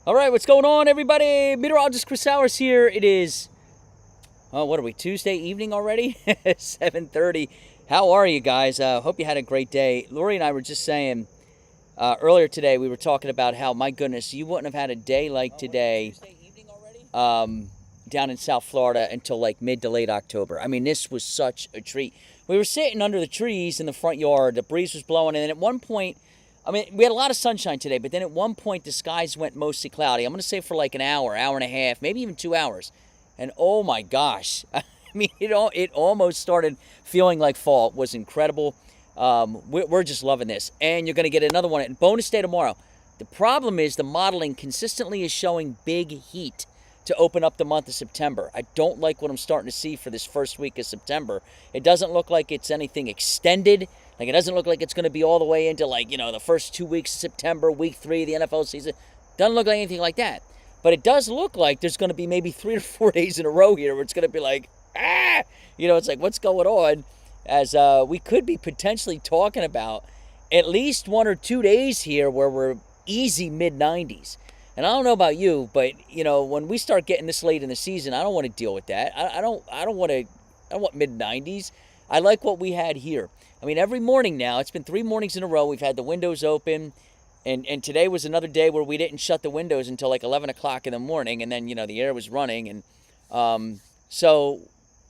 All right, what's going on, everybody? Meteorologist Chris Sowers here. It is, what are we, Tuesday evening already? 7:30. How are you guys? Hope you had a great day. Lori and I were just saying earlier today, we were talking about how, my goodness, you wouldn't have had a day like today down in South Florida until like mid to late October. I mean, this was such a treat. We were sitting under the trees in the front yard. The breeze was blowing, and then at one point, I mean, we had a lot of sunshine today, but then at one point the skies went mostly cloudy. I'm going to say for like an hour, hour and a half, maybe even 2 hours. And oh my gosh, I mean, it almost started feeling like fall. It was incredible. We're just loving this. And you're going to get another one. Bonus day tomorrow. The problem is the modeling consistently is showing big heat to open up the month of September. I don't like what I'm starting to see for this first week of September. It doesn't look like it's anything extended. Like, it doesn't look like it's going to be all the way into, like, the first 2 weeks of September, week 3 of the NFL season. Doesn't look like anything like that. But it does look like there's going to be maybe 3 or 4 days in a row here where it's going to be like, it's like, what's going on? As we could be potentially talking about at least 1 or 2 days here where we're easy mid-90s. And I don't know about you, but, when we start getting this late in the season, I don't want to deal with that. I don't want mid-90s. I like what we had here. I mean, every morning now, it's been 3 mornings in a row, we've had the windows open, and today was another day where we didn't shut the windows until like 11 o'clock in the morning, and then, the air was running, and so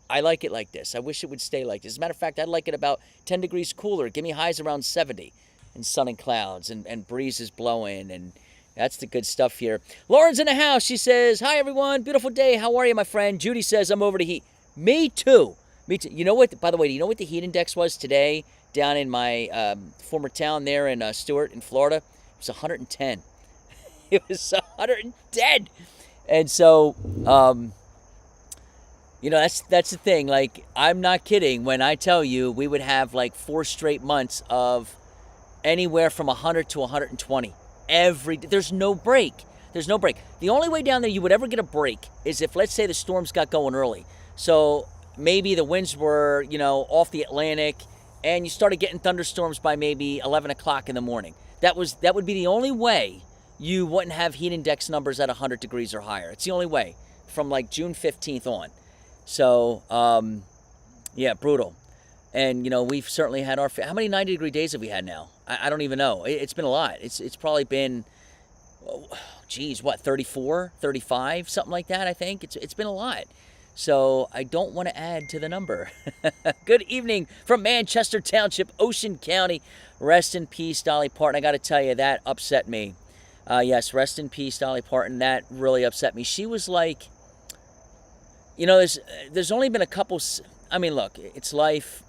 I like it like this. I wish it would stay like this. As a matter of fact, I'd like it about 10 degrees cooler. Give me highs around 70, and sun and clouds, and breezes blowing, and that's the good stuff here. Lauren's in the house. She says, hi, everyone. Beautiful day. How are you, my friend? Judy says, I'm over to heat. Me too. Me too. You know what? By the way, do you know what the heat index was today down in my former town there in Stewart in Florida? It was 110. It was 110. And so, that's the thing. Like, I'm not kidding when I tell you we would have like 4 straight months of anywhere from 100 to 120. There's no break. There's no break. The only way down there you would ever get a break is if, let's say, the storms got going early. So maybe the winds were, off the Atlantic, and you started getting thunderstorms by maybe 11 o'clock in the morning. That would be the only way you wouldn't have heat index numbers at 100 degrees or higher. It's the only way from like June 15th on. So, yeah, brutal. And, we've certainly had how many 90-degree days have we had now? I don't even know. It's been a lot. It's probably been, 34, 35, something like that, I think. It's been a lot. So I don't want to add to the number. Good evening from Manchester Township, Ocean County. Rest in peace, Dolly Parton. I got to tell you, that upset me. Yes, rest in peace, Dolly Parton. That really upset me. She was like, there's only been a couple. I mean, look, it's life.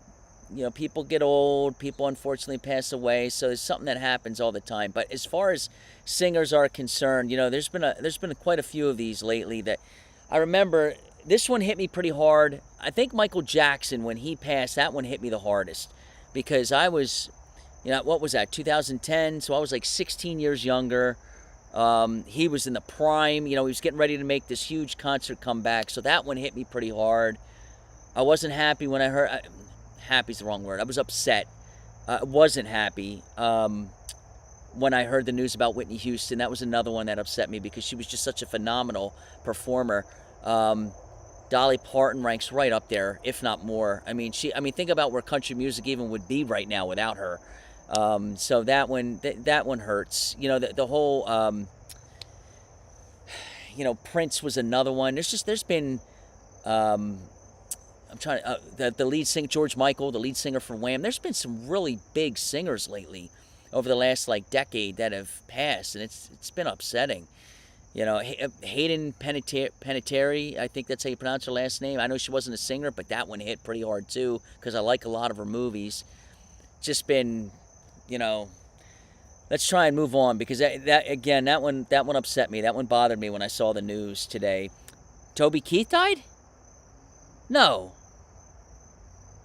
People get old. People unfortunately pass away. So there's something that happens all the time. But as far as singers are concerned, there's been quite a few of these lately that I remember. This one hit me pretty hard. I think Michael Jackson, when he passed, that one hit me the hardest. Because I was, what was that, 2010? So I was like 16 years younger. He was in the prime. He was getting ready to make this huge concert comeback. So that one hit me pretty hard. I wasn't happy when I heard... happy's the wrong word. I was upset. I wasn't happy when I heard the news about Whitney Houston. That was another one that upset me because she was just such a phenomenal performer. Dolly Parton ranks right up there, if not more. I mean, think about where country music even would be right now without her. So that one hurts. The whole, Prince was another one. There's been, I'm trying to, the lead singer, George Michael, the lead singer for Wham. There's been some really big singers lately over the last decade that have passed, and it's been upsetting. Hayden Panettiere, I think that's how you pronounce her last name. I know she wasn't a singer, but that one hit pretty hard too because I like a lot of her movies. Just been, let's try and move on because that one upset me. That one bothered me when I saw the news today. Toby Keith died? No.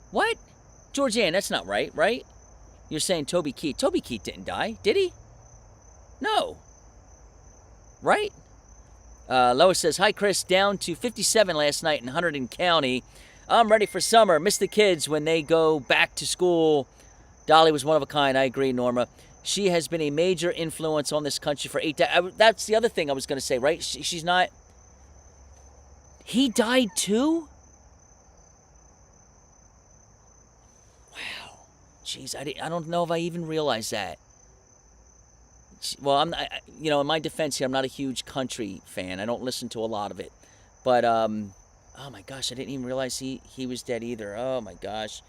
What? Georgianne, that's not right, right? You're saying Toby Keith. Toby Keith didn't die, did he? No. Right? Lois says, hi, Chris. Down to 57 last night in Hunterdon County. I'm ready for summer. Miss the kids when they go back to school. Dolly was one of a kind. I agree, Norma. She has been a major influence on this country for 8 decades. That's the other thing I was going to say, right? She's not... He died too? Wow. Jeez, I don't know if I even realized that. Well, in my defense here, I'm not a huge country fan. I don't listen to a lot of it. But, oh my gosh, I didn't even realize he was dead either. Oh my gosh.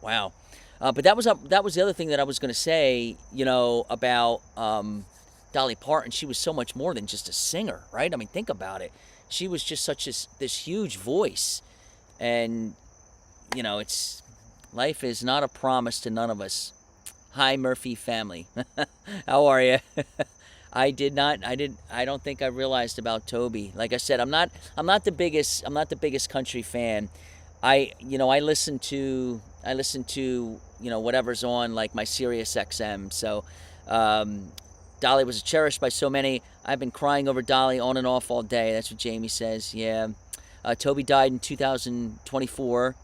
Wow. But that was the other thing that I was going to say, about Dolly Parton. She was so much more than just a singer, right? I mean, think about it. She was just such this huge voice. And, life is not a promise to none of us. Hi, Murphy family. How are you? I don't think I realized about Toby. Like I said, I'm not the biggest country fan. I listen to whatever's on, like my Sirius XM. So Dolly was cherished by so many. I've been crying over Dolly on and off all day. That's what Jamie says. Yeah. Toby died in 2024.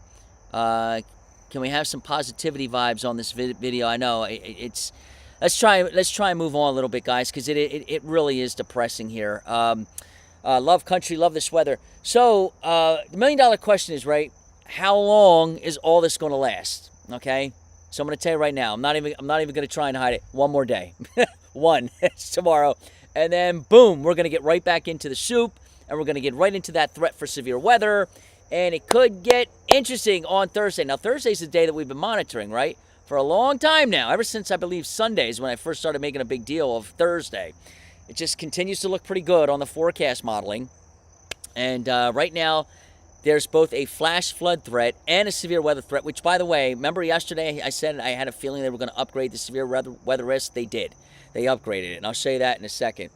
Can we have some positivity vibes on this video? I know it's. Let's try and move on a little bit, guys, because it really is depressing here. Love country, love this weather. So the $1 million question is, right, how long is all this going to last? Okay, so I'm going to tell you right now. I'm not even going to try and hide it. One more day, it's tomorrow, and then boom, we're going to get right back into the soup, and we're going to get right into that threat for severe weather. And it could get interesting on Thursday. Now, Thursday's the day that we've been monitoring, right? For a long time now, ever since, I believe, Sundays, when I first started making a big deal of Thursday. It just continues to look pretty good on the forecast modeling. And right now, there's both a flash flood threat and a severe weather threat, which, by the way, remember yesterday I said I had a feeling they were going to upgrade the severe weather risk? They did. They upgraded it, and I'll show you that in a second.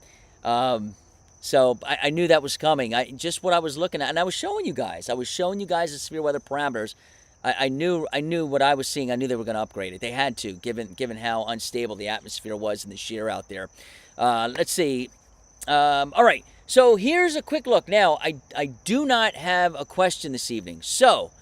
So I knew that was coming. Just what I was looking at, and I was showing you guys. the severe weather parameters. I knew what I was seeing. I knew they were going to upgrade it. They had to, given how unstable the atmosphere was and the shear out there. Let's see. All right. So here's a quick look. Now, I do not have a question this evening. So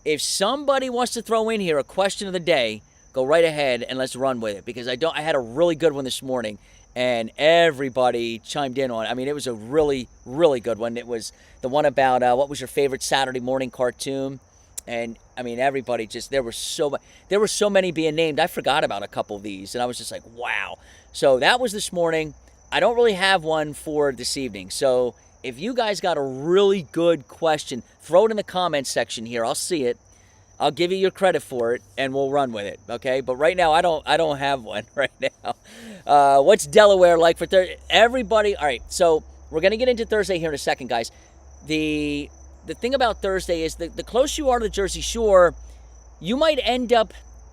if somebody wants to throw in here a question of the day, go right ahead and let's run with it, because I had a really good one this morning. And everybody chimed in on it. I mean, it was a really, really good one. It was the one about what was your favorite Saturday morning cartoon. And, I mean, everybody just, there were so many being named. I forgot about a couple of these. And I was just like, wow. So that was this morning. I don't really have one for this evening. So if you guys got a really good question, throw it in the comments section here. I'll see it. I'll give you your credit for it, and we'll run with it, okay? But right now, I don't have one right now. What's Delaware like for Thursday? Everybody, all right, so we're going to get into Thursday here in a second, guys. The thing about Thursday is the closer you are to the Jersey Shore, you might end up,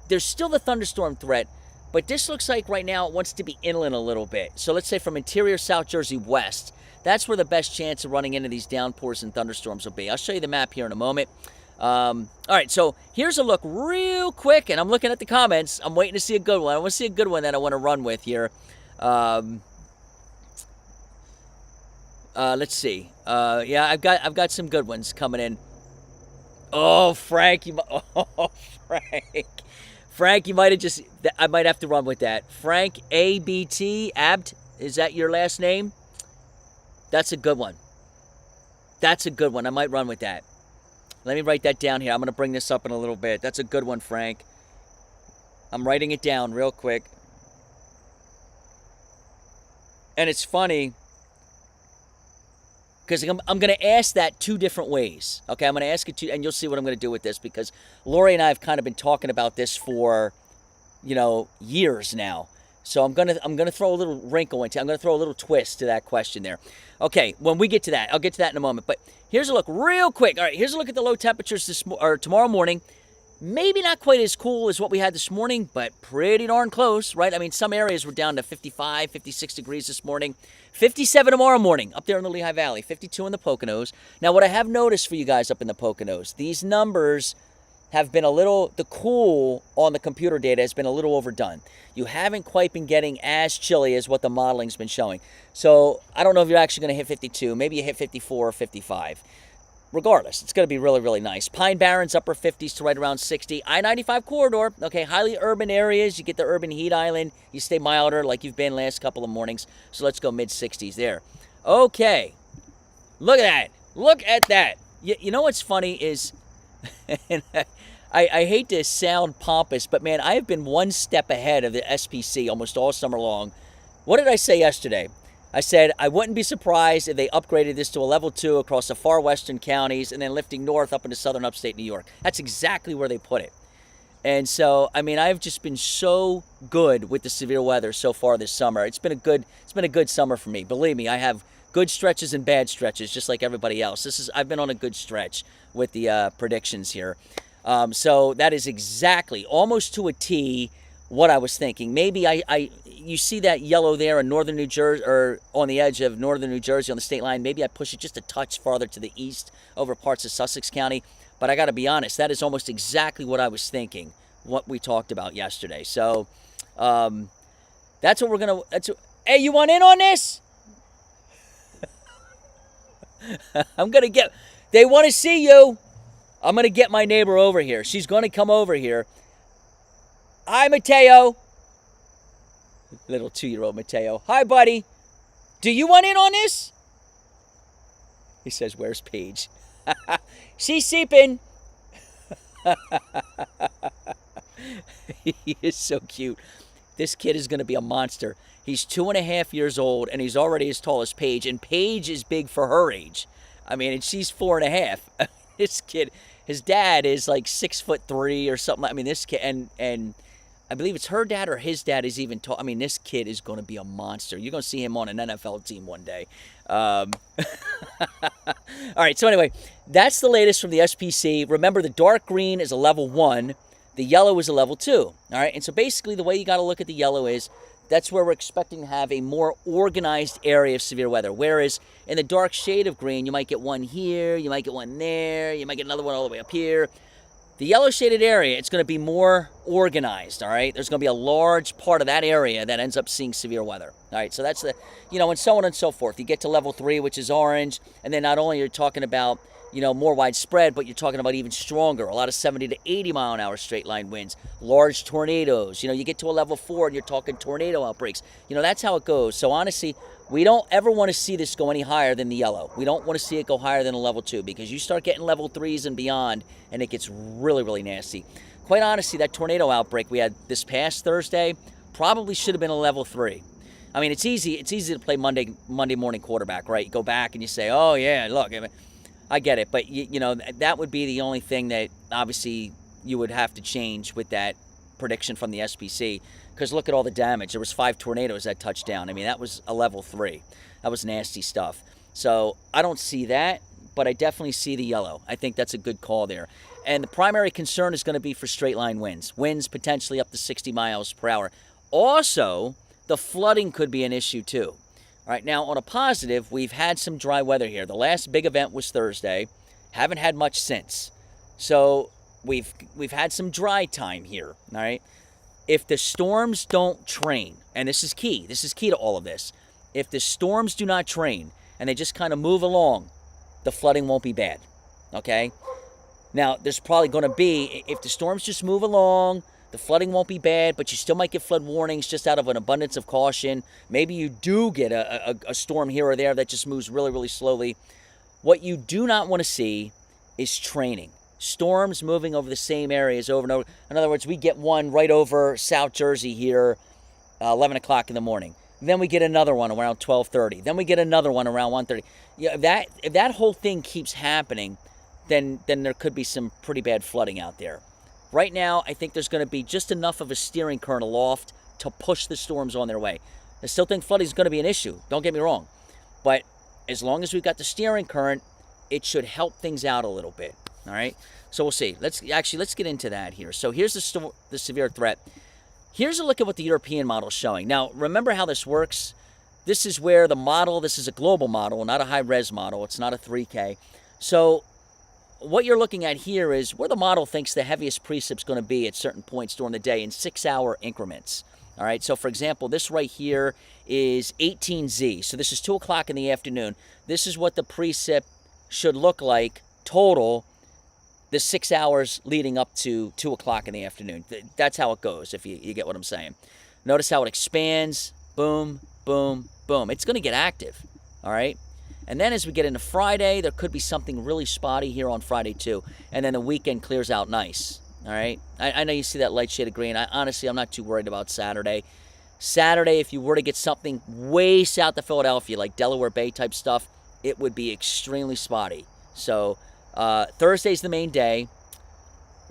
there's still the thunderstorm threat, but this looks like right now it wants to be inland a little bit. So let's say from interior South Jersey west, that's where the best chance of running into these downpours and thunderstorms will be. I'll show you the map here in a moment. All right, so here's a look real quick, and I'm looking at the comments. I'm waiting to see a good one. I want to see a good one that I want to run with here. Let's see. Yeah, I've got some good ones coming in. Oh, Frank, Frank, you might have just. I might have to run with that. Frank ABT Abt, is that your last name? That's a good one. That's a good one. I might run with that. Let me write that down here. I'm going to bring this up in a little bit. That's a good one, Frank. I'm writing it down real quick. And it's funny because I'm going to ask that two different ways. Okay, I'm going to ask it two, and you'll see what I'm going to do with this, because Lori and I have kind of been talking about this for, years now. So I'm gonna throw a little wrinkle into it. I'm gonna throw a little twist to that question there. Okay, when we get to that, I'll get to that in a moment. But here's a look real quick. All right, here's a look at the low temperatures tomorrow morning. Maybe not quite as cool as what we had this morning, but pretty darn close, right? I mean, some areas were down to 55, 56 degrees this morning. 57 tomorrow morning up there in the Lehigh Valley. 52 in the Poconos. Now, what I have noticed for you guys up in the Poconos, these numbers have been the cool on the computer data has been a little overdone. You haven't quite been getting as chilly as what the modeling's been showing. So I don't know if you're actually going to hit 52. Maybe you hit 54 or 55. regardless, it's going to be really, really nice. Pine Barrens, upper 50s to right around 60. I-95 corridor, okay, highly urban areas. You get the urban heat island. You stay milder like you've been last couple of mornings. So let's go mid-60s there. Okay, look at that. Look at that. You know what's funny is, and I hate to sound pompous, but man, I have been one step ahead of the SPC almost all summer long. What did I say yesterday? I said I wouldn't be surprised if they upgraded this to a level 2 across the far western counties and then lifting north up into southern upstate New York. That's exactly where they put it. And so, I mean, I've just been so good with the severe weather so far this summer. It's been a good summer for me. Believe me, I have good stretches and bad stretches, just like everybody else. I've been on a good stretch with the predictions here. So that is exactly, almost to a T, what I was thinking. Maybe you see that yellow there in northern New Jersey, or on the edge of northern New Jersey on the state line. Maybe I push it just a touch farther to the east over parts of Sussex County. But I got to be honest, that is almost exactly what I was thinking, what we talked about yesterday. So that's what we're going to... Hey, you want in on this? I'm going to get... They want to see you. I'm going to get my neighbor over here. She's going to come over here. Hi, Mateo. Little 2-year-old Mateo. Hi, buddy. Do you want in on this? He says, where's Paige? She's sleeping. He is so cute. This kid is going to be a monster. He's 2.5 years old, and he's already as tall as Paige. And Paige is big for her age. I mean, and she's 4.5. This kid, his dad is like 6'3" or something. I mean, this kid, and I believe it's her dad or his dad is even tall. I mean, this kid is going to be a monster. You're going to see him on an NFL team one day. All right, so anyway, that's the latest from the SPC. Remember, the dark green is a level 1. The yellow is a level 2. All right, and so basically the way you got to look at the yellow is that's where we're expecting to have a more organized area of severe weather. Whereas in the dark shade of green, you might get one here, you might get one there, you might get another one all the way up here. The yellow shaded area, it's going to be more organized, all right? There's going to be a large part of that area that ends up seeing severe weather, all right? So that's the, and so on and so forth. You get to level 3, which is orange, and then not only are you talking about, more widespread, but you're talking about even stronger, a lot of 70 to 80 mile an hour straight line winds, large tornadoes. You get to a level 4 and you're talking tornado outbreaks. That's how it goes. So honestly, we don't ever want to see this go any higher than the yellow. We don't want to see it go higher than a level 2 because you start getting level 3s and beyond and it gets really, really nasty. Quite honestly, that tornado outbreak we had this past Thursday probably should have been a level 3. I mean, it's easy to play Monday morning quarterback, right? You go back and you say, oh yeah, look, I get it, but that would be the only thing that obviously you would have to change with that prediction from the SPC, because look at all the damage. There was 5 tornadoes that touched down. I mean, that was a level 3. That was nasty stuff. So I don't see that, but I definitely see the yellow. I think that's a good call there. And the primary concern is going to be for straight line winds. Winds potentially up to 60 miles per hour. Also, the flooding could be an issue too. All right, now on a positive, we've had some dry weather here. The last big event was Thursday. Haven't had much since. So we've had some dry time here, all right? If the storms don't train, and this is key to all of this. If the storms do not train and they just kind of move along, the flooding won't be bad, okay? Now, there's probably going to be, if the storms just move along, the flooding won't be bad, but you still might get flood warnings just out of an abundance of caution. Maybe you do get a storm here or there that just moves really, really slowly. What you do not want to see is training. Storms moving over the same areas over and over. In other words, we get one right over South Jersey here, 11 o'clock in the morning. Then we get another one around 12:30. Then we get another one around 1:30. Yeah, if that whole thing keeps happening, then there could be some pretty bad flooding out there. Right now, I think there's going to be just enough of a steering current aloft to push the storms on their way. I still think flooding is going to be an issue. Don't get me wrong. But as long as we've got the steering current, it should help things out a little bit. All right? So we'll see. Let's get into that here. So here's the severe threat. Here's a look at what the European model is showing. Now, remember how this works? This is where the model, this is a global model, not a high-res model. It's not a 3K. So what you're looking at here is where the model thinks the heaviest precip's going to be at certain points during the day in 6-hour increments. All right, so for example, this right here is 18Z. So this is 2 o'clock in the afternoon. This is what the precip should look like total the 6 hours leading up to 2 o'clock in the afternoon. That's how it goes, if you get what I'm saying. Notice how it expands. Boom, boom, boom. It's going to get active, all right? And then as we get into Friday, there could be something really spotty here on Friday too. And then the weekend clears out nice, all right? I know you see that light shade of green. Honestly, I'm not too worried about Saturday. Saturday, if you were to get something way south of Philadelphia, like Delaware Bay type stuff, it would be extremely spotty. So Thursday's the main day.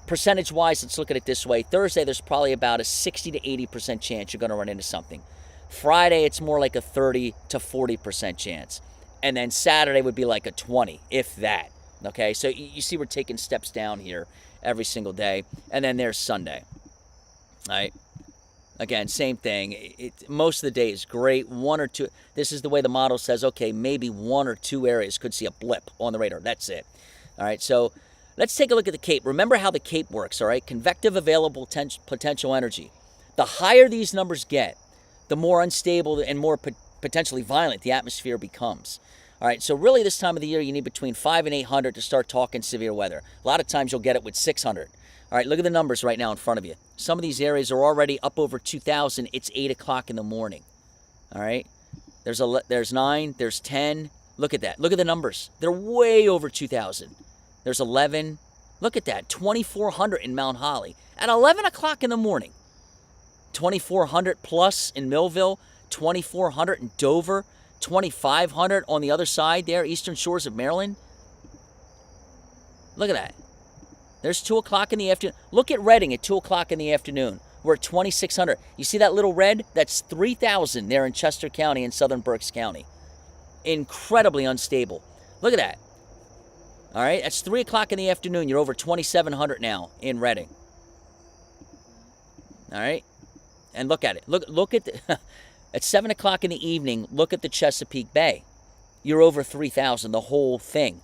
Percentage-wise, let's look at it this way. Thursday, there's probably about a 60 to 80% chance you're going to run into something. Friday, it's more like a 30 to 40% chance. And then Saturday would be like a 20, if that. Okay, so you see we're taking steps down here every single day. And then there's Sunday. All right. Again, same thing. Most of the day is great. One or two. This is the way the model says, okay, maybe one or two areas could see a blip on the radar. That's it. All right, so let's take a look at the CAPE. Remember how the CAPE works, all right? Convective available potential energy. The higher these numbers get, the more unstable and more potentially violent the atmosphere becomes. All right, so really this time of the year, you need between 5 and 800 to start talking severe weather. A lot of times you'll get it with 600. All right, look at the numbers right now in front of you. Some of these areas are already up over 2,000. It's 8 o'clock in the morning. All right, there's 9, there's 10. Look at that. Look at the numbers. They're way over 2,000. There's 11. Look at that, 2,400 in Mount Holly at 11 o'clock in the morning. 2,400 plus in Millville, 2,400 in Dover, 2,500 on the other side there, eastern shores of Maryland. Look at that. There's 2 o'clock in the afternoon. Look at Reading at 2 o'clock in the afternoon. We're at 2,600. You see that little red? That's 3,000 there in Chester County and southern Berks County. Incredibly unstable. Look at that. All right, that's 3 o'clock in the afternoon. You're over 2,700 now in Reading. All right, and look at it. Look at the, at 7 o'clock in the evening, look at the Chesapeake Bay. You're over 3,000, the whole thing.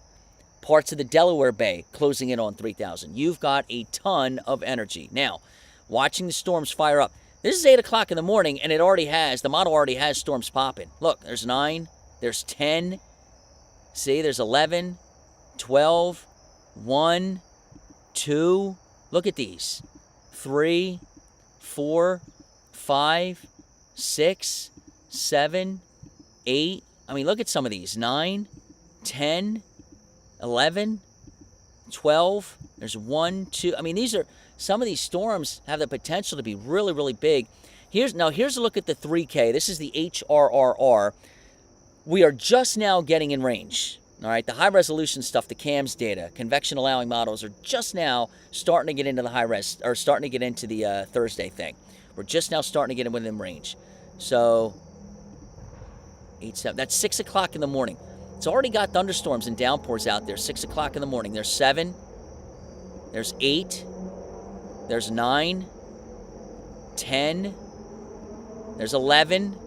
Parts of the Delaware Bay closing in on 3,000. You've got a ton of energy. Now, watching the storms fire up. This is 8 o'clock in the morning, and the model already has storms popping. Look, there's 9, there's 10. See, there's 11, 12, 1, 2. Look at these. 3, 4, 5, 6, 7, 8. I mean, look at some of these. 9, 10, 11, 12. There's 1, 2. I mean, some of these storms have the potential to be really, really big. Here's a look at the 3K. This is the HRRR. We are just now getting in range. All right, the high-resolution stuff, the CAMS data, convection-allowing models are just now starting to get into the high-res, or starting to get into the Thursday thing. We're just now starting to get within range. So, 8, 7, that's 6 o'clock in the morning. It's already got thunderstorms and downpours out there, 6 o'clock in the morning. There's 7, there's 8, there's 9, 10, there's 11,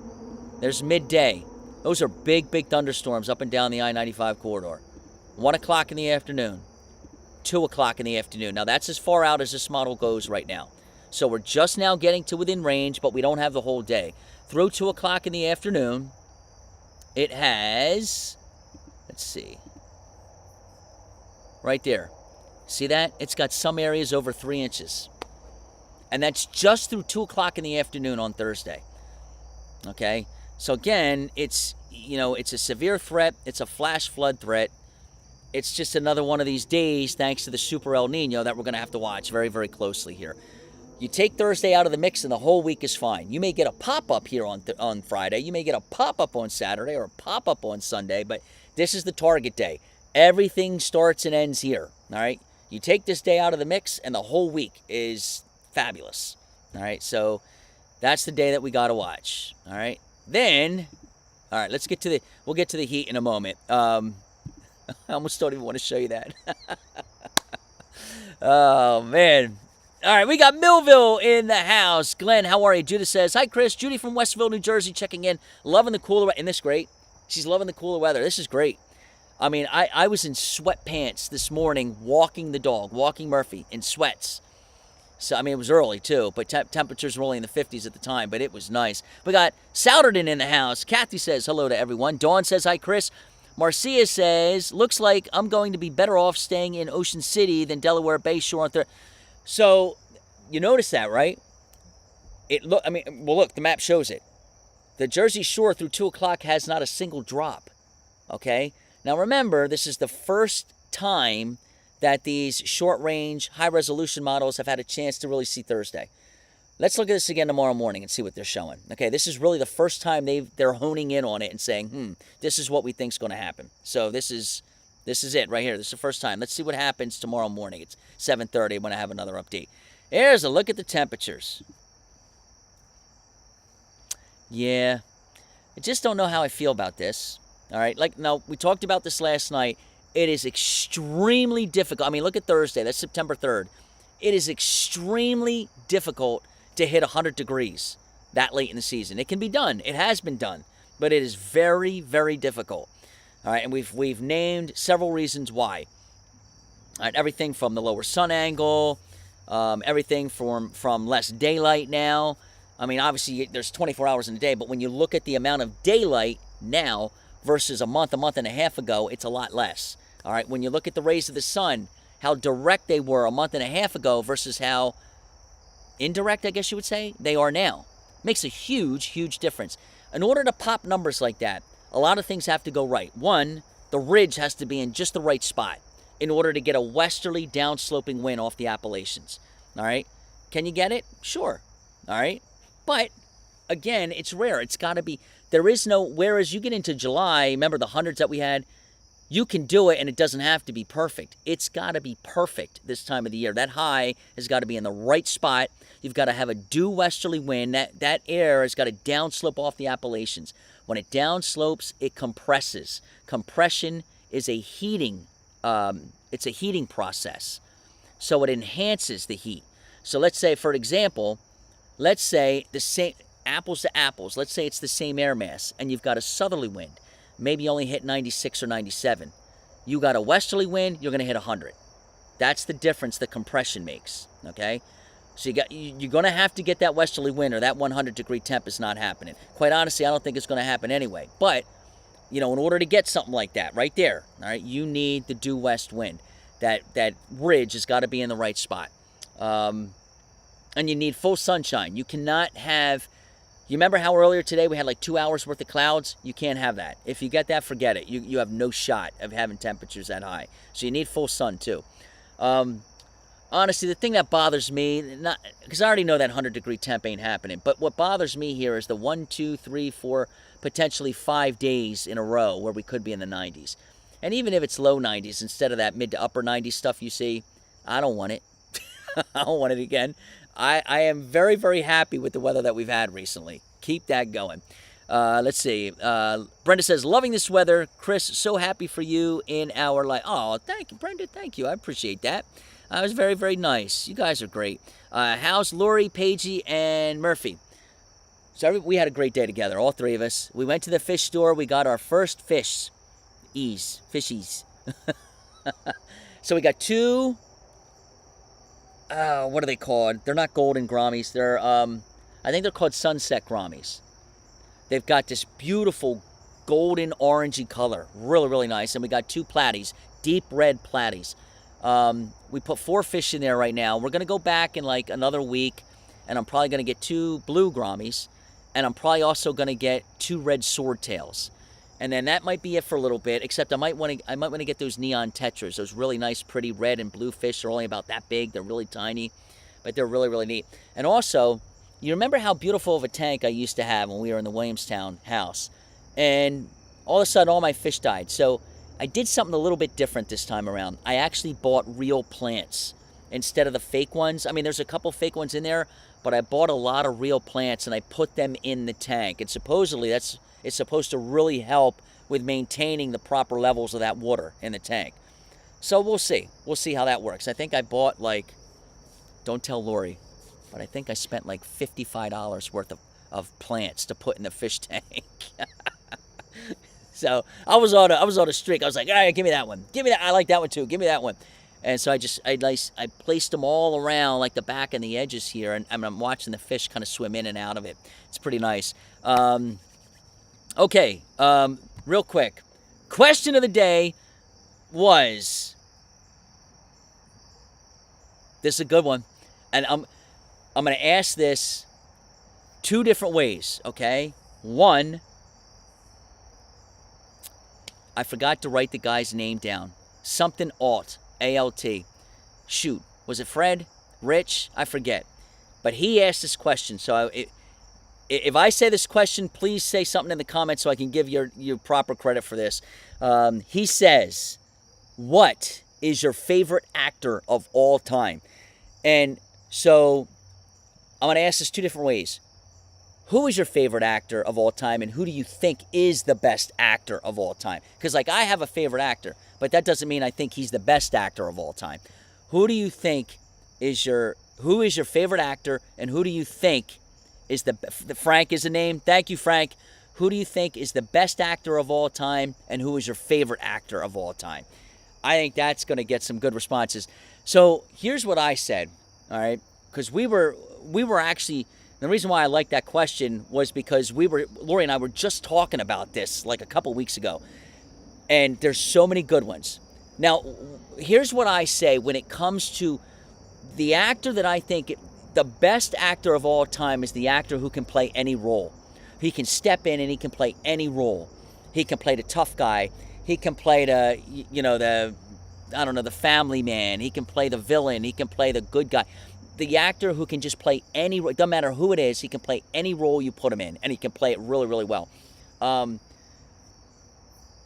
there's midday. Those are big, big thunderstorms up and down the I-95 corridor. 1 o'clock in the afternoon, 2 o'clock in the afternoon. Now, that's as far out as this model goes right now. So we're just now getting to within range, but we don't have the whole day. Through 2 o'clock in the afternoon, it has, let's see, right there. See that? It's got some areas over 3 inches. And that's just through 2 o'clock in the afternoon on Thursday. Okay? So again, it's a severe threat. It's a flash flood threat. It's just another one of these days, thanks to the Super El Nino, that we're going to have to watch very, very closely here. You take Thursday out of the mix, and the whole week is fine. You may get a pop-up here on Friday. You may get a pop-up on Saturday or a pop-up on Sunday, but this is the target day. Everything starts and ends here, all right? You take this day out of the mix, and the whole week is fabulous, all right? So that's the day that we got to watch, all right? Then, all right, we'll get to the heat in a moment. I almost don't even want to show you that. Oh, man. All right, we got Millville in the house. Glenn, how are you? Judith says, hi, Chris. Judy from Westville, New Jersey, checking in. Loving the cooler weather. Isn't this great? She's loving the cooler weather. This is great. I mean, I was in sweatpants this morning walking the dog, walking Murphy in sweats. So, I mean, it was early, too, but temperatures were only in the 50s at the time, but it was nice. We got Souderton in the house. Kathy says hello to everyone. Dawn says, hi, Chris. Marcia says, looks like I'm going to be better off staying in Ocean City than Delaware Bay Shore on Thursday. So, you notice that, right? Look, the map shows it. The Jersey Shore through 2 o'clock has not a single drop. Okay? Now remember, this is the first time that these short-range, high-resolution models have had a chance to really see Thursday. Let's look at this again tomorrow morning and see what they're showing. Okay, this is really the first time they're honing in on it and saying, this is what we think is going to happen. So this is it right here. This is the first time. Let's see what happens tomorrow morning. It's 7:30 when I have another update. Here's a look at the temperatures. Yeah, I just don't know how I feel about this. All right, now we talked about this last night. It is extremely difficult. I mean, look at Thursday. That's September 3rd. It is extremely difficult to hit 100 degrees that late in the season. It can be done. It has been done. But it is very, very difficult. All right, and we've named several reasons why. All right, everything from the lower sun angle, everything from less daylight now. I mean, obviously, there's 24 hours in a day, but when you look at the amount of daylight now versus a month and a half ago, it's a lot less. All right, when you look at the rays of the sun, how direct they were a month and a half ago versus how indirect, I guess you would say, they are now. Makes a huge, huge difference. In order to pop numbers like that, a lot of things have to go right. One, the ridge has to be in just the right spot in order to get a westerly downsloping wind off the Appalachians. All right? Can you get it? Sure. All right? But, again, it's rare. It's got to be, there is no, whereas you get into July, remember the hundreds that we had, you can do it and it doesn't have to be perfect. It's got to be perfect this time of the year. That high has got to be in the right spot. You've got to have a due westerly wind. That air has got to downslope off the Appalachians. When it downslopes, it compresses. Compression is a heating, it's a heating process. So it enhances the heat. So let's say, for example, let's say the same, apples to apples, let's say it's the same air mass and you've got a southerly wind. Maybe you only hit 96 or 97. You got a westerly wind, you're going to hit 100. That's the difference that compression makes, okay? So you're going to have to get that westerly wind or that 100-degree temp is not happening. Quite honestly, I don't think it's going to happen anyway. But, in order to get something like that right there, all right, you need the due west wind. That ridge has got to be in the right spot. And you need full sunshine. You cannot have... You remember how earlier today we had like 2 hours worth of clouds? You can't have that. If you get that, forget it. You have no shot of having temperatures that high. So you need full sun too. Honestly, the thing that bothers me, because I already know that 100-degree temp ain't happening, but what bothers me here is the 1, 2, 3, 4, potentially 5 days in a row where we could be in the 90s. And even if it's low 90s instead of that mid to upper 90s stuff you see, I don't want it. I don't want it again. I am very, very happy with the weather that we've had recently. Keep that going. Let's see. Brenda says, loving this weather. Chris, so happy for you in our life. Oh, thank you, Brenda. Thank you. I appreciate that. It was very, very nice. You guys are great. How's Lori, Paigey, and Murphy? So we had a great day together, all three of us. We went to the fish store. We got our first fishies. So we got two... what are they called? They're not golden grammies. They're, I think they're called sunset grammies. They've got this beautiful golden orangey color. Really, really nice. And we got two platies, deep red platies. We put 4 fish in there right now. We're going to go back in like another week, and I'm probably going to get 2 blue grammies, and I'm probably also going to get 2 red swordtails. And then that might be it for a little bit, except I might want to get those neon tetras, those really nice, pretty red and blue fish. They're only about that big. They're really tiny, but they're really, really neat. And also, you remember how beautiful of a tank I used to have when we were in the Williamstown house? And all of a sudden, all my fish died. So I did something a little bit different this time around. I actually bought real plants instead of the fake ones. I mean, there's a couple fake ones in there, but I bought a lot of real plants, and I put them in the tank. And supposedly, it's supposed to really help with maintaining the proper levels of that water in the tank. So we'll see. We'll see how that works. I think I bought like, don't tell Lori, but I think I spent like $55 worth of plants to put in the fish tank. So I was on a streak. I was like, all right, give me that one. Give me that. I like that one too. Give me that one. And so I placed them all around like the back and the edges here, and I'm watching the fish kind of swim in and out of it. It's pretty nice. Okay, real quick. question of the day was, this is a good one, and I'm going to ask this two different ways, okay? One, I forgot to write the guy's name down. Something Alt, A-L-T. Shoot, was it Fred? Rich? I forget. But he asked this question, so if I say this question, please say something in the comments so I can give your proper credit for this. He says, what is your favorite actor of all time? And so I'm going to ask this two different ways. Who is your favorite actor of all time, and who do you think is the best actor of all time? Because, like, I have a favorite actor, but that doesn't mean I think he's the best actor of all time. Who do you think who is your favorite actor, and who do you think is Frank is the name? Thank you, Frank. Who do you think is the best actor of all time, and who is your favorite actor of all time? I think that's going to get some good responses. So here's what I said, all right? Because we were actually, the reason why I liked that question was because Lori and I were just talking about this like a couple weeks ago. And there's so many good ones. Now, here's what I say when it comes to the actor that I think the best actor of all time is the actor who can play any role. He can step in and he can play any role. He can play the tough guy. He can play the family man. He can play the villain. He can play the good guy. The actor who can just play any role, doesn't matter who it is, he can play any role you put him in, and he can play it really, really well.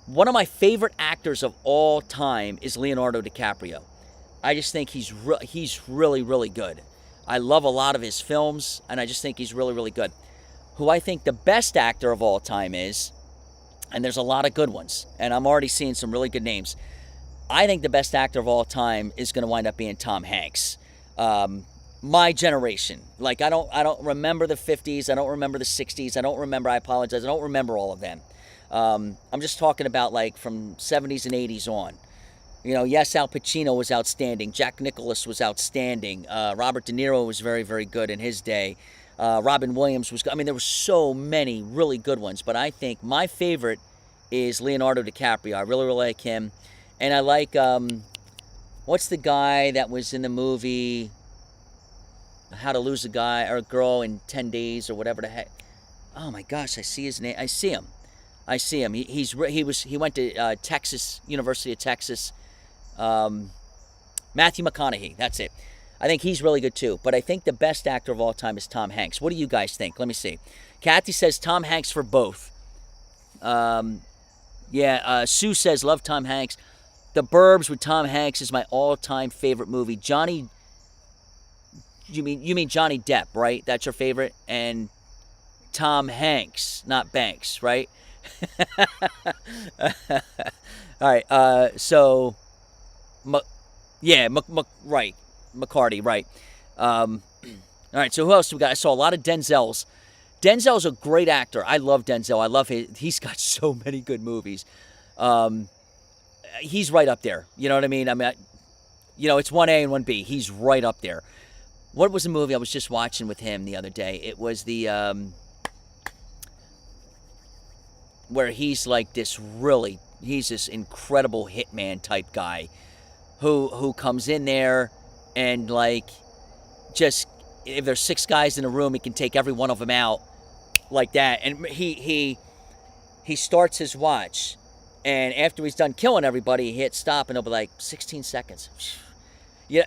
One of my favorite actors of all time is Leonardo DiCaprio. I just think he's really, really good. I love a lot of his films, and I just think he's really, really good. Who I think the best actor of all time is, and there's a lot of good ones, and I'm already seeing some really good names. I think the best actor of all time is going to wind up being Tom Hanks. My generation. Like, I don't remember the 50s. I don't remember the 60s. I apologize. I don't remember all of them. I'm just talking about, like, from 70s and 80s on. You know, yes, Al Pacino was outstanding. Jack Nicklaus was outstanding. Robert De Niro was very, very good in his day. Robin Williams was good. I mean, there were so many really good ones. But I think my favorite is Leonardo DiCaprio. I really, really like him. And I like, what's the guy that was in the movie How to Lose a Guy or a Girl in 10 Days or whatever the heck. Oh, my gosh, I see his name. I see him. He went to Texas, University of Texas. Matthew McConaughey, that's it. I think he's really good too. But I think the best actor of all time is Tom Hanks. What do you guys think? Let me see. Kathy says Tom Hanks for both. Sue says love Tom Hanks. The Burbs with Tom Hanks is my all-time favorite movie. You mean Johnny Depp, right? That's your favorite? And Tom Hanks, not Banks, right? All right, right. McCarty, right. All right, so who else do we got? I saw a lot of Denzels. Denzel's a great actor. I love Denzel. I love he's got so many good movies. He's right up there. You know what I mean? It's 1A and 1B. He's right up there. What was the movie I was just watching with him the other day? It was the where he's like he's this incredible hitman type guy who comes in there and like just if there's 6 guys in a room, he can take every one of them out like that. And he starts his watch, and after he's done killing everybody, he hits stop, and he'll be like 16 seconds. Yeah,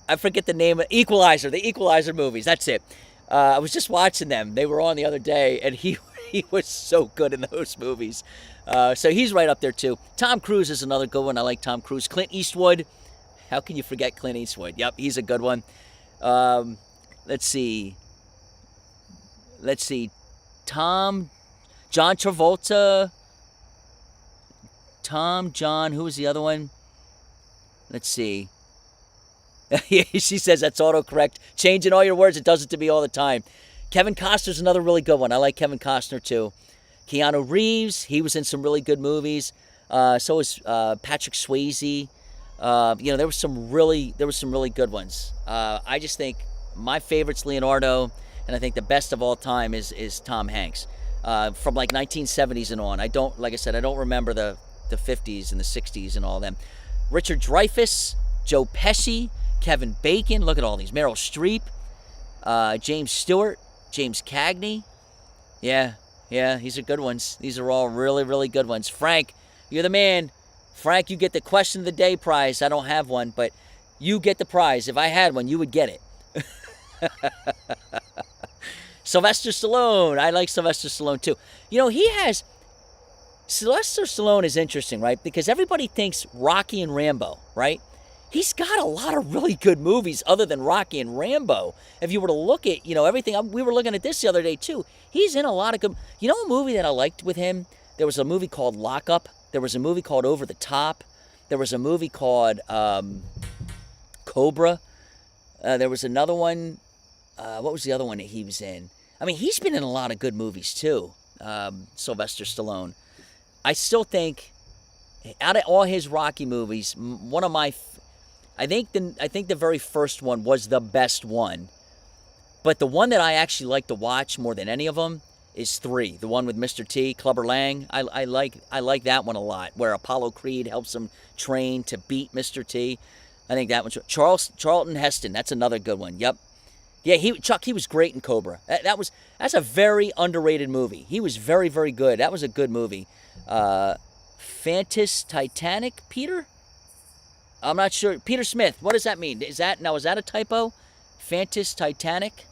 I forget the name of the Equalizer movies. That's it. I was just watching them. They were on the other day, and he was so good in those movies. So he's right up there too. Tom Cruise is another good one. I like Tom Cruise. Clint Eastwood. How can you forget Clint Eastwood? Yep, he's a good one. Let's see. John Travolta. John. Who was the other one? Let's see. She says that's autocorrect. Changing all your words, it does it to me all the time. Kevin Costner's another really good one. I like Kevin Costner too. Keanu Reeves, he was in some really good movies. So was Patrick Swayze. There were some really good ones. I just think my favorite's Leonardo, and I think the best of all time is Tom Hanks. From like 1970s and on. I don't remember the the 50s and the 60s and all them. Richard Dreyfuss, Joe Pesci, Kevin Bacon. Look at all these. Meryl Streep, James Stewart, James Cagney. Yeah, these are good ones. These are all really, really good ones. Frank, you're the man. Frank, you get the question of the day prize. I don't have one, but you get the prize. If I had one, you would get it. Sylvester Stallone. I like Sylvester Stallone too. Sylvester Stallone is interesting, right? Because everybody thinks Rocky and Rambo, right? He's got a lot of really good movies other than Rocky and Rambo. If you were to look at, everything, we were looking at this the other day too. He's in a lot of good, a movie that I liked with him? There was a movie called Lockup. There was a movie called Over the Top. There was a movie called Cobra. There was another one. What was the other one that he was in? I mean, he's been in a lot of good movies too, Sylvester Stallone. I still think, out of all his Rocky movies, one of my, I think the very first one was the best one. But the one that I actually like to watch more than any of them is 3. The one with Mr. T, Clubber Lang. I like that one a lot, where Apollo Creed helps him train to beat Mr. T. I think that one's Charlton Heston. That's another good one. Yep. Yeah, he was great in Cobra. That's a very underrated movie. He was very, very good. That was a good movie. Fantas Titanic, Peter? I'm not sure. Peter Smith, what does that mean? Is that a typo? Fantas Titanic?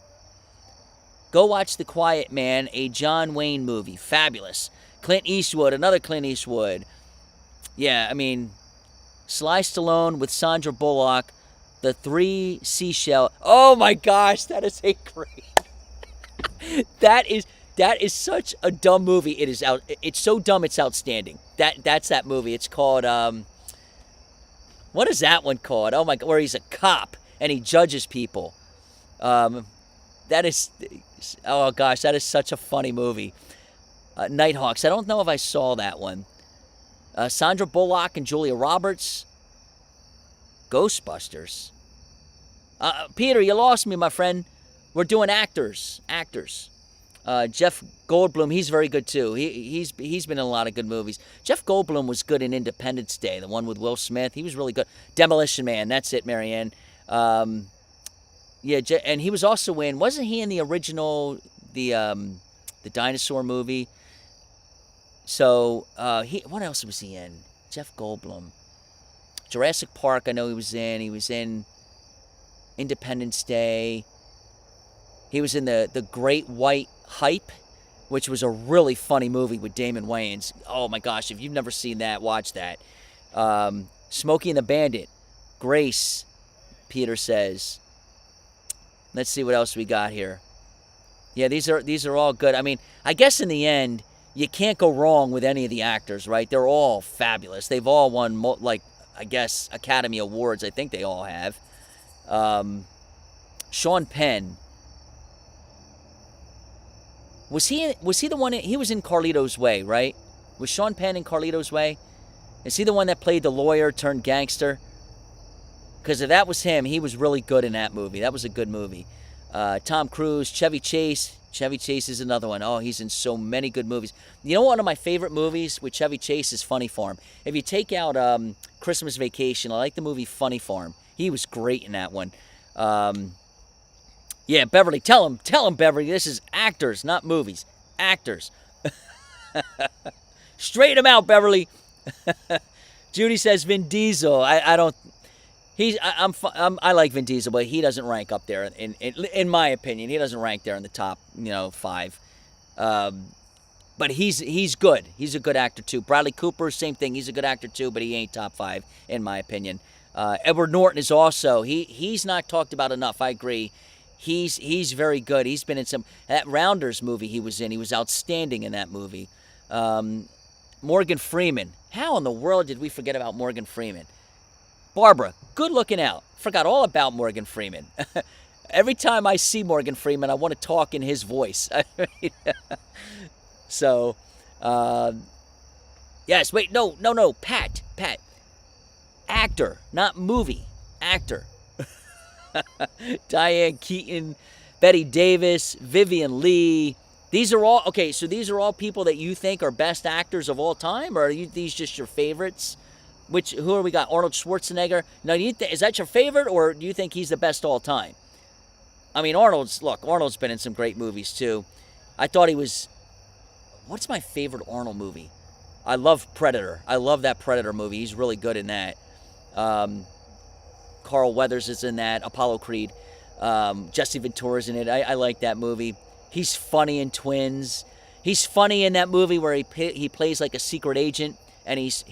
Go watch The Quiet Man, a John Wayne movie. Fabulous. Clint Eastwood, another Clint Eastwood. Yeah, I mean, Sly Stallone with Sandra Bullock, The Three Seashell. Oh my gosh, that is a great. That is such a dumb movie. It's so dumb it's outstanding. That's that movie. It's called what is that one called? Oh my god, where he's a cop and he judges people. That is, oh gosh, that is such a funny movie. Nighthawks. I don't know if I saw that one. Sandra Bullock and Julia Roberts. Ghostbusters. Peter, you lost me, my friend. We're doing actors. Jeff Goldblum, he's very good too. He's been in a lot of good movies. Jeff Goldblum was good in Independence Day, the one with Will Smith. He was really good. Demolition Man, that's it, Marianne. Yeah, and he was also wasn't he in the original, the dinosaur movie? So, what else was he in? Jeff Goldblum. Jurassic Park, I know he was in. He was in Independence Day. He was in the Great White Hype, which was a really funny movie with Damon Wayans. Oh my gosh, if you've never seen that, watch that. Smokey and the Bandit. Grace, Peter says. Let's see what else we got here. Yeah, these are all good. I mean, I guess in the end, you can't go wrong with any of the actors, right? They're all fabulous. They've all won, I guess, Academy Awards. I think they all have. Sean Penn. Was he the one? He was in Carlito's Way, right? Was Sean Penn in Carlito's Way? Is he the one that played the lawyer turned gangster? Because if that was him, he was really good in that movie. That was a good movie. Tom Cruise, Chevy Chase. Chevy Chase is another one. Oh, he's in so many good movies. You know, one of my favorite movies with Chevy Chase is Funny Farm. If you take out Christmas Vacation, I like the movie Funny Farm. He was great in that one. Yeah, Beverly, tell him, Beverly, this is actors, not movies. Actors. Straighten him out, Beverly. Judy says Vin Diesel. I don't. I like Vin Diesel, but he doesn't rank up there. In my opinion, he doesn't rank there in the top, 5. But he's good. He's a good actor too. Bradley Cooper, same thing. He's a good actor too, but he ain't top 5 in my opinion. Edward Norton is also he's not talked about enough. I agree. He's very good. He's been in that Rounders movie he was in. He was outstanding in that movie. Morgan Freeman. How in the world did we forget about Morgan Freeman? Barbara, good looking out. Forgot all about Morgan Freeman. Every time I see Morgan Freeman, I want to talk in his voice. So, yes, wait, no, Pat. Actor, not movie. Actor. Diane Keaton, Betty Davis, Vivian Lee, These are all okay. So these are all people that you think are best actors of all time, or are these just your favorites? Who are we got? Arnold Schwarzenegger. Now, is that your favorite, or do you think he's the best all time? I mean, Arnold's been in some great movies too. I thought he was. What's my favorite Arnold movie? I love Predator. I love that Predator movie. He's really good in that. Carl Weathers is in that. Apollo Creed. Jesse Ventura's in it. I like that movie. He's funny in Twins. He's funny in that movie where he plays like a secret agent, and he's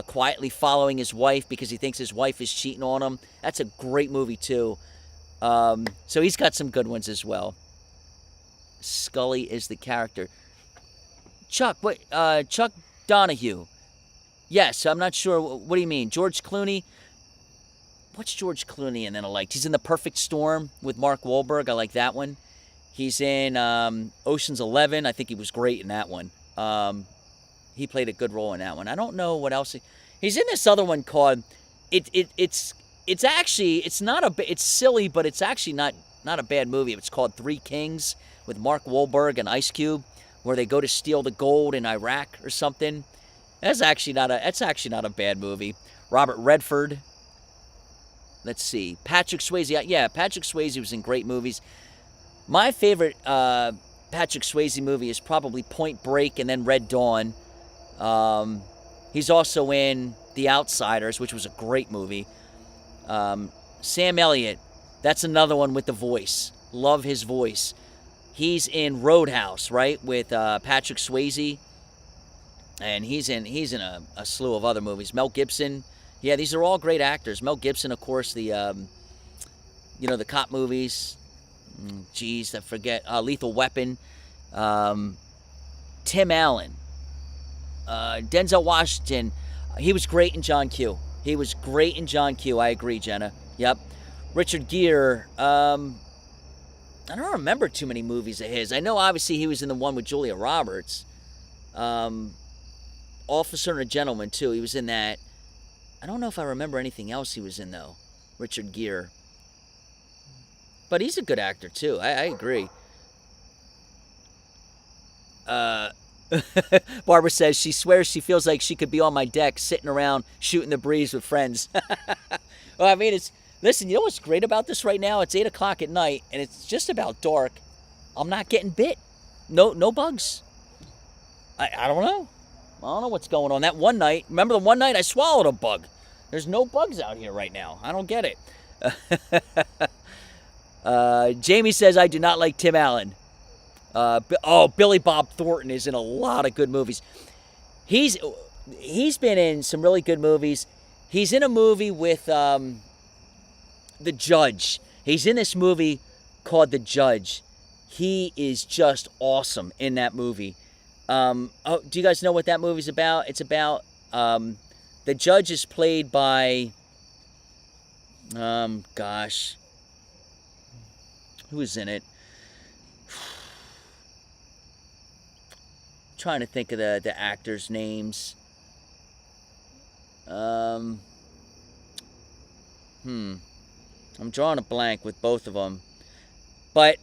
quietly following his wife because he thinks his wife is cheating on him. That's a great movie too. So he's got some good ones as well. Scully is the character. Chuck Donahue. Yes, I'm not sure. What do you mean? George Clooney? What's George Clooney in that I liked? He's in The Perfect Storm with Mark Wahlberg. I like that one. He's in Ocean's 11. I think he was great in that one. He played a good role in that one. I don't know what else. He's in this other one called. It's silly, but it's actually not a bad movie. It's called Three Kings with Mark Wahlberg and Ice Cube, where they go to steal the gold in Iraq or something. That's actually not a bad movie. Robert Redford. Let's see. Patrick Swayze. Yeah, Patrick Swayze was in great movies. My favorite Patrick Swayze movie is probably Point Break and then Red Dawn. He's also in The Outsiders, which was a great movie. Sam Elliott. That's another one with the voice. Love his voice. He's in Roadhouse, right, with Patrick Swayze. And he's in a slew of other movies. Mel Gibson. Yeah, these are all great actors. Mel Gibson, of course, the cop movies. Geez, I forget. Lethal Weapon. Tim Allen. Denzel Washington. He was great in John Q. I agree, Jenna. Yep. Richard Gere. I don't remember too many movies of his. I know, obviously, he was in the one with Julia Roberts. Officer and a Gentleman, too. He was in that. I don't know if I remember anything else he was in, though. Richard Gere. But he's a good actor, too. I agree. Barbara says she swears she feels like she could be on my deck sitting around shooting the breeze with friends. Well, I mean, listen, you know what's great about this right now? It's 8 o'clock at night, and it's just about dark. I'm not getting bit. No bugs. I don't know. I don't know what's going on. That one night, remember the one night I swallowed a bug? There's no bugs out here right now. I don't get it. Jamie says, I do not like Tim Allen. Billy Bob Thornton is in a lot of good movies. He's been in some really good movies. He's in a movie with The Judge. He's in this movie called The Judge. He is just awesome in that movie. Do you guys know what that movie's about? It's about the judge is played by who is in it? I'm trying to think of the actors' names. I'm drawing a blank with both of them. But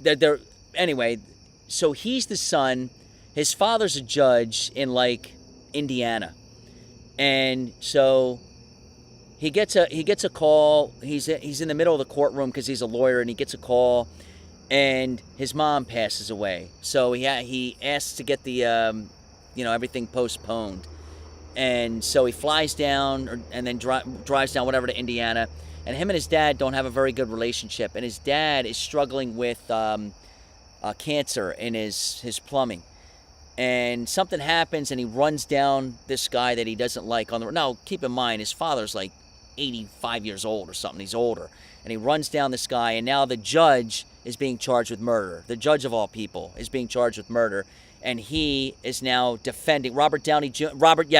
they're anyway. So he's the son. His father's a judge in like Indiana, and so he gets a call. He's in the middle of the courtroom because he's a lawyer, and he gets a call, and his mom passes away. So he asks to get the everything postponed, and so he flies down and then drives down whatever to Indiana, and him and his dad don't have a very good relationship, and his dad is struggling with cancer in his plumbing, and something happens, and he runs down this guy that he doesn't like on the. Now, keep in mind, his father's like 85 years old or something. He's older, and he runs down this guy, and now the judge is being charged with murder. The judge of all people is being charged with murder, and he is now defending Robert Downey Jr. Robert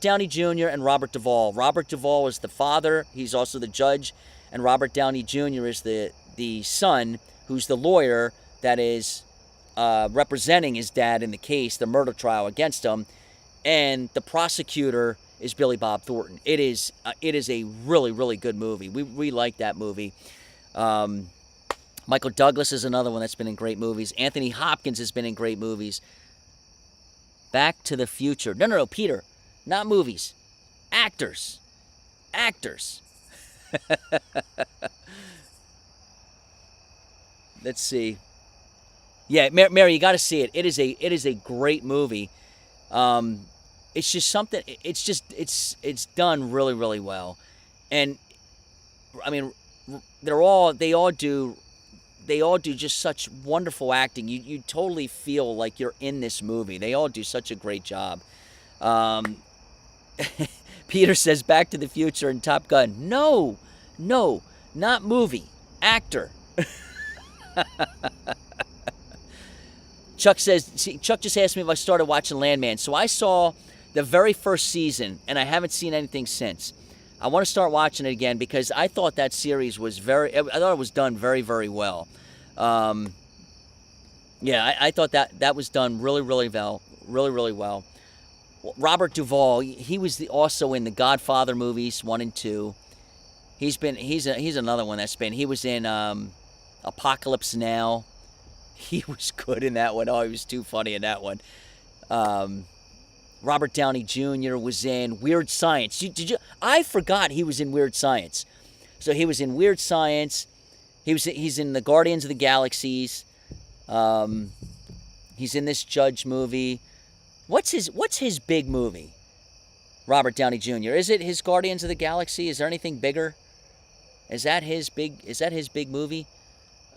Downey Jr. and Robert Duvall. Robert Duvall is the father. He's also the judge, and Robert Downey Jr. is the son, who's the lawyer that is representing his dad in the case, the murder trial against him, and the prosecutor is Billy Bob Thornton. It is a really, really good movie. We like that movie. Michael Douglas is another one that's been in great movies. Anthony Hopkins has been in great movies. Back to the Future. No, Peter. Not movies. Actors. Let's see. Yeah, Mary, you got to see it. It is a great movie. It's just something. It's done really, really well, and I mean, they all do just such wonderful acting. You totally feel like you're in this movie. They all do such a great job. Peter says Back to the Future and Top Gun. No, not movie. Actor. Chuck just asked me if I started watching Landman. So I saw the very first season, and I haven't seen anything since. I want to start watching it again because I thought that series was I thought it was done very, very well. I thought that was done really, really well. Really, really well. Robert Duvall, he was also in the Godfather movies 1 and 2. He's another one that's been. He was in Apocalypse Now. He was good in that one. Oh, he was too funny in that one. Robert Downey Jr. was in Weird Science. I forgot he was in Weird Science. So he was in Weird Science. He's in the Guardians of the Galaxies. He's in this Judge movie. What's his big movie? Robert Downey Jr. Is it his Guardians of the Galaxy? Is there anything bigger? Is that his big movie?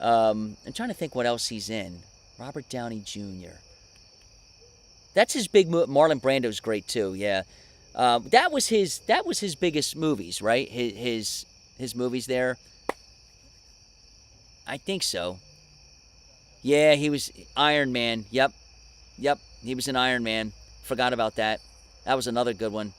I'm trying to think what else he's in. Robert Downey Jr. That's his big movie. Marlon Brando's great too. Yeah, that was his biggest movies, right? His movies there. I think so. Yeah, he was Iron Man. Yep. He was in Iron Man. Forgot about that. That was another good one.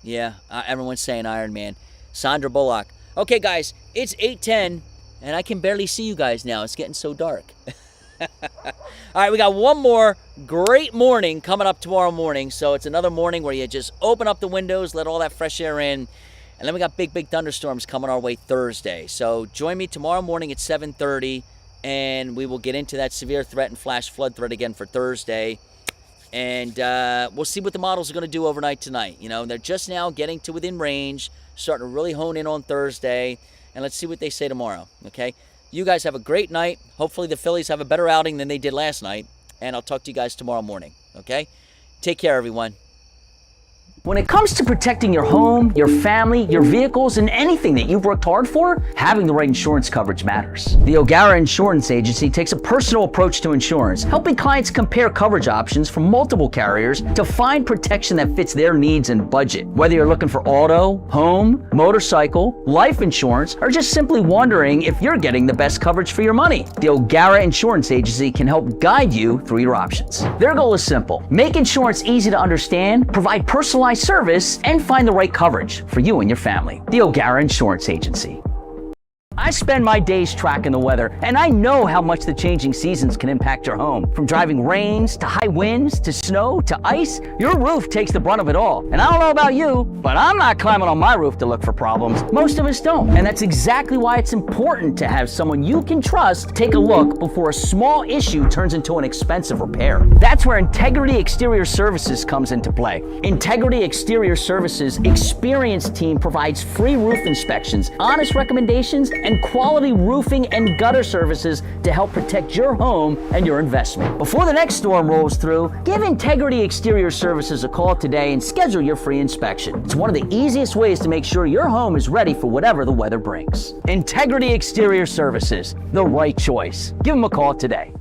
Yeah, everyone's saying Iron Man. Sandra Bullock. Okay, guys, it's 8:10, and I can barely see you guys now. It's getting so dark. All right, we got one more great morning coming up tomorrow morning. So it's another morning where you just open up the windows, let all that fresh air in. And then we got big thunderstorms coming our way Thursday. So join me tomorrow morning at 7:30, and we will get into that severe threat and flash flood threat again for Thursday. And we'll see what the models are going to do overnight tonight. You know, they're just now getting to within range, starting to really hone in on Thursday. And let's see what they say tomorrow, okay? You guys have a great night. Hopefully the Phillies have a better outing than they did last night. And I'll talk to you guys tomorrow morning, okay? Take care, everyone. When it comes to protecting your home, your family, your vehicles, and anything that you've worked hard for, having the right insurance coverage matters. The O'Gara Insurance Agency takes a personal approach to insurance, helping clients compare coverage options from multiple carriers to find protection that fits their needs and budget. Whether you're looking for auto, home, motorcycle, life insurance, or just simply wondering if you're getting the best coverage for your money, the O'Gara Insurance Agency can help guide you through your options. Their goal is simple: make insurance easy to understand, provide personalized service, and find the right coverage for you and your family. The O'Gara Insurance Agency. I spend my days tracking the weather, and I know how much the changing seasons can impact your home. From driving rains, to high winds, to snow, to ice, your roof takes the brunt of it all. And I don't know about you, but I'm not climbing on my roof to look for problems. Most of us don't. And that's exactly why it's important to have someone you can trust take a look before a small issue turns into an expensive repair. That's where Integrity Exterior Services comes into play. Integrity Exterior Services' experienced team provides free roof inspections, honest recommendations, and quality roofing and gutter services to help protect your home and your investment. Before the next storm rolls through, give Integrity Exterior Services a call today and schedule your free inspection. It's one of the easiest ways to make sure your home is ready for whatever the weather brings. Integrity Exterior Services, the right choice. Give them a call today.